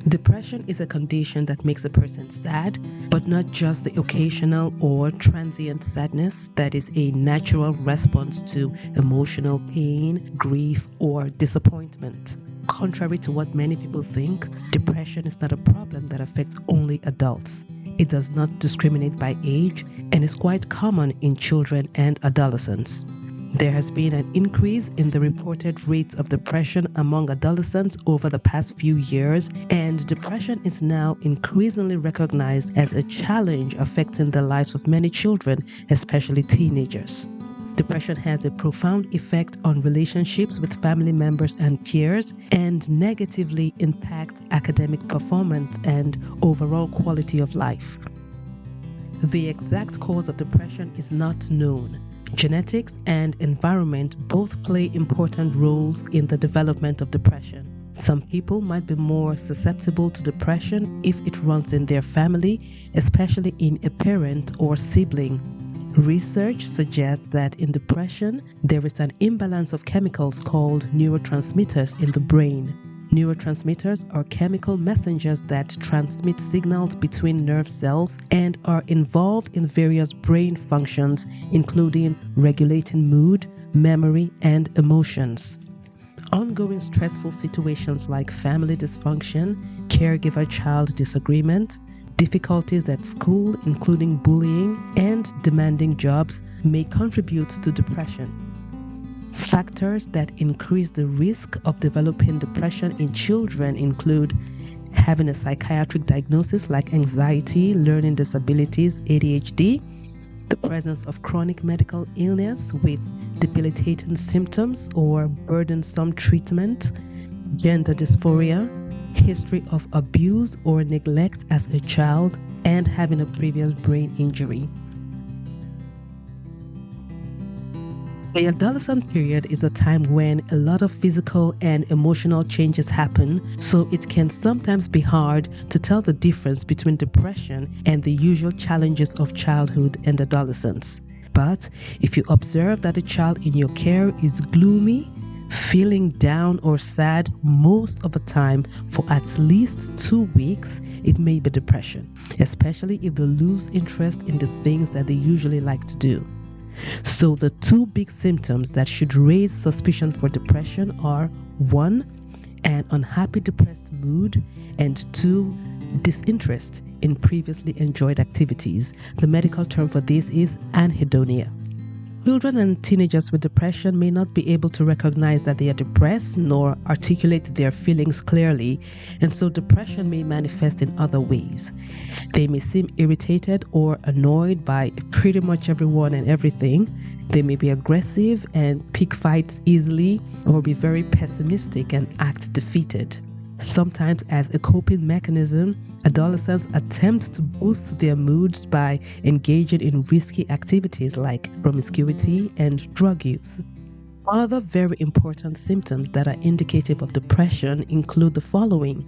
Depression is a condition that makes a person sad, but not just the occasional or transient sadness that is a natural response to emotional pain, grief, or disappointment. Contrary to what many people think, depression is not a problem that affects only adults. It does not discriminate by age and is quite common in children and adolescents. There has been an increase in the reported rates of depression among adolescents over the past few years, and depression is now increasingly recognized as a challenge affecting the lives of many children, especially teenagers. Depression has a profound effect on relationships with family members and peers and negatively impacts academic performance and overall quality of life. The exact cause of depression is not known. Genetics and environment both play important roles in the development of depression. Some people might be more susceptible to depression if it runs in their family, especially in a parent or sibling. Research suggests that in depression, there is an imbalance of chemicals called neurotransmitters in the brain. Neurotransmitters are chemical messengers that transmit signals between nerve cells and are involved in various brain functions, including regulating mood, memory, and emotions. Ongoing stressful situations like family dysfunction, caregiver-child disagreement, difficulties at school, including bullying, and demanding jobs may contribute to depression. Factors that increase the risk of developing depression in children include having a psychiatric diagnosis like anxiety, learning disabilities, ADHD, the presence of chronic medical illness with debilitating symptoms or burdensome treatment, gender dysphoria, history of abuse or neglect as a child, and having a previous brain injury. The adolescent period is a time when a lot of physical and emotional changes happen, so it can sometimes be hard to tell the difference between depression and the usual challenges of childhood and adolescence. But if you observe that a child in your care is gloomy, feeling down or sad most of the time for at least 2 weeks, it may be depression, especially if they lose interest in the things that they usually like to do. So the two big symptoms that should raise suspicion for depression are 1. An unhappy depressed mood, and 2. Disinterest in previously enjoyed activities. The medical term for this is anhedonia. Children and teenagers with depression may not be able to recognize that they are depressed nor articulate their feelings clearly, and so depression may manifest in other ways. They may seem irritated or annoyed by pretty much everyone and everything. They may be aggressive and pick fights easily, or be very pessimistic and act defeated. Sometimes, as a coping mechanism, adolescents attempt to boost their moods by engaging in risky activities like promiscuity and drug use. Other very important symptoms that are indicative of depression include the following: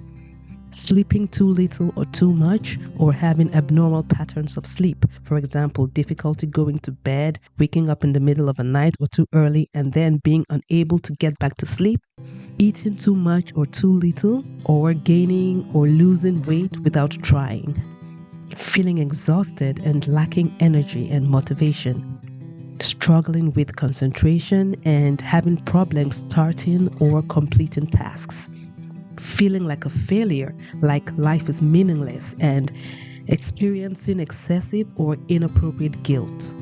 sleeping too little or too much, or having abnormal patterns of sleep. For example, difficulty going to bed, waking up in the middle of the night or too early, and then being unable to get back to sleep. Eating too much or too little, or gaining or losing weight without trying. Feeling exhausted and lacking energy and motivation. Struggling with concentration and having problems starting or completing tasks. Feeling like a failure, like life is meaningless, and experiencing excessive or inappropriate guilt.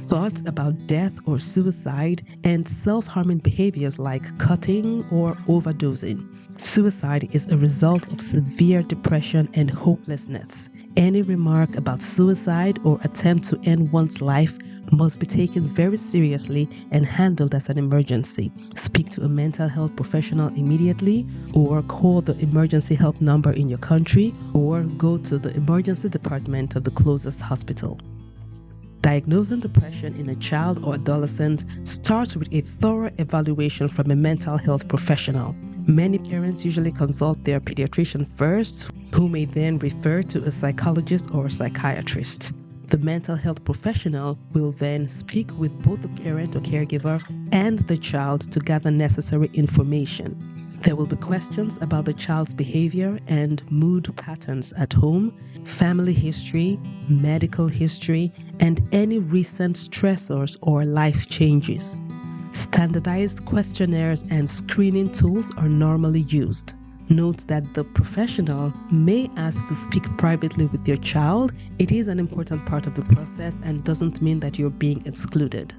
Thoughts about death or suicide, and self-harming behaviors like cutting or overdosing. Suicide is a result of severe depression and hopelessness. Any remark about suicide or attempt to end one's life must be taken very seriously and handled as an emergency. Speak to a mental health professional immediately, or call the emergency help number in your country, or go to the emergency department of the closest hospital. Diagnosing depression in a child or adolescent starts with a thorough evaluation from a mental health professional. Many parents usually consult their pediatrician first, who may then refer to a psychologist or a psychiatrist. The mental health professional will then speak with both the parent or caregiver and the child to gather necessary information. There will be questions about the child's behavior and mood patterns at home, family history, medical history, and any recent stressors or life changes. Standardized questionnaires and screening tools are normally used. Note that the professional may ask to speak privately with your child. It is an important part of the process and doesn't mean that you're being excluded.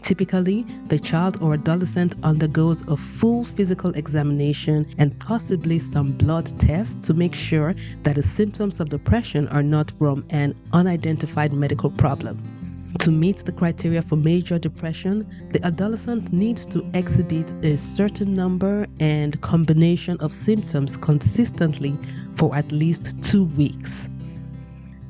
Typically, the child or adolescent undergoes a full physical examination and possibly some blood tests to make sure that the symptoms of depression are not from an unidentified medical problem. To meet the criteria for major depression, the adolescent needs to exhibit a certain number and combination of symptoms consistently for at least 2 weeks.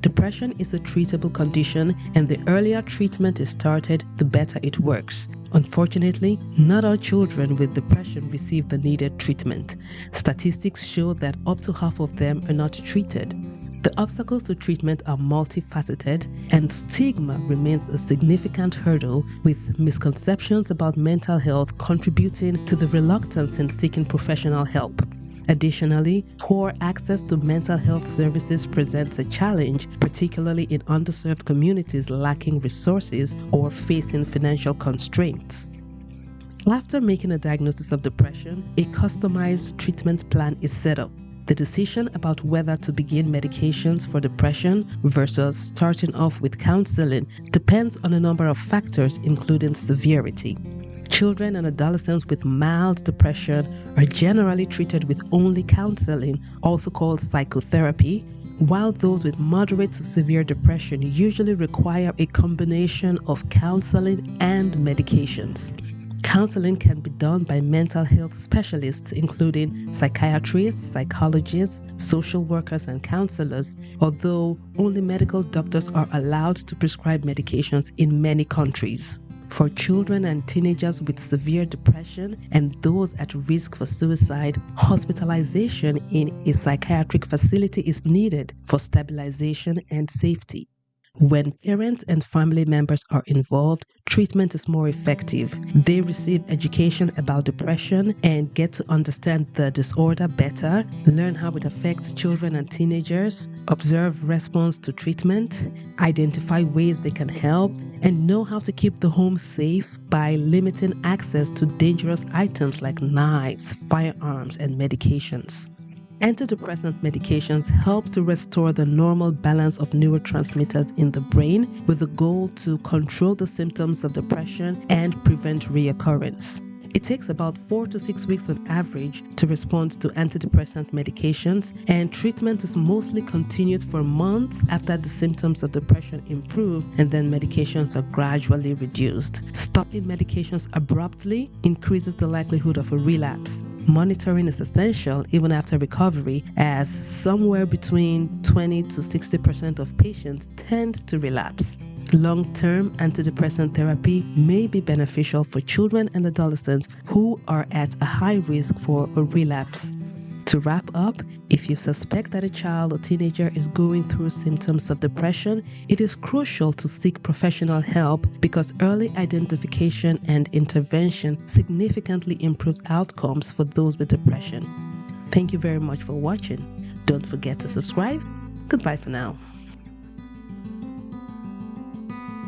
Depression is a treatable condition, and the earlier treatment is started, the better it works. Unfortunately, not all children with depression receive the needed treatment. Statistics show that up to half of them are not treated. The obstacles to treatment are multifaceted, and stigma remains a significant hurdle, with misconceptions about mental health contributing to the reluctance in seeking professional help. Additionally, poor access to mental health services presents a challenge, particularly in underserved communities lacking resources or facing financial constraints. After making a diagnosis of depression, a customized treatment plan is set up. The decision about whether to begin medications for depression versus starting off with counseling depends on a number of factors, including severity. Children and adolescents with mild depression are generally treated with only counseling, also called psychotherapy, while those with moderate to severe depression usually require a combination of counseling and medications. Counseling can be done by mental health specialists, including psychiatrists, psychologists, social workers, and counselors, although only medical doctors are allowed to prescribe medications in many countries. For children and teenagers with severe depression and those at risk for suicide, hospitalization in a psychiatric facility is needed for stabilization and safety. When parents and family members are involved, treatment is more effective. They receive education about depression and get to understand the disorder better, learn how it affects children and teenagers, observe response to treatment, identify ways they can help, and know how to keep the home safe by limiting access to dangerous items like knives, firearms, and medications. Antidepressant medications help to restore the normal balance of neurotransmitters in the brain with the goal to control the symptoms of depression and prevent reoccurrence. It takes about 4 to 6 weeks on average to respond to antidepressant medications, and treatment is mostly continued for months after the symptoms of depression improve, and then medications are gradually reduced. Stopping medications abruptly increases the likelihood of a relapse. Monitoring is essential even after recovery, as somewhere between 20 to 60% of patients tend to relapse. Long-term antidepressant therapy may be beneficial for children and adolescents who are at a high risk for a relapse. To wrap up, if you suspect that a child or teenager is going through symptoms of depression, it is crucial to seek professional help because early identification and intervention significantly improves outcomes for those with depression. Thank you very much for watching. Don't forget to subscribe. Goodbye for now.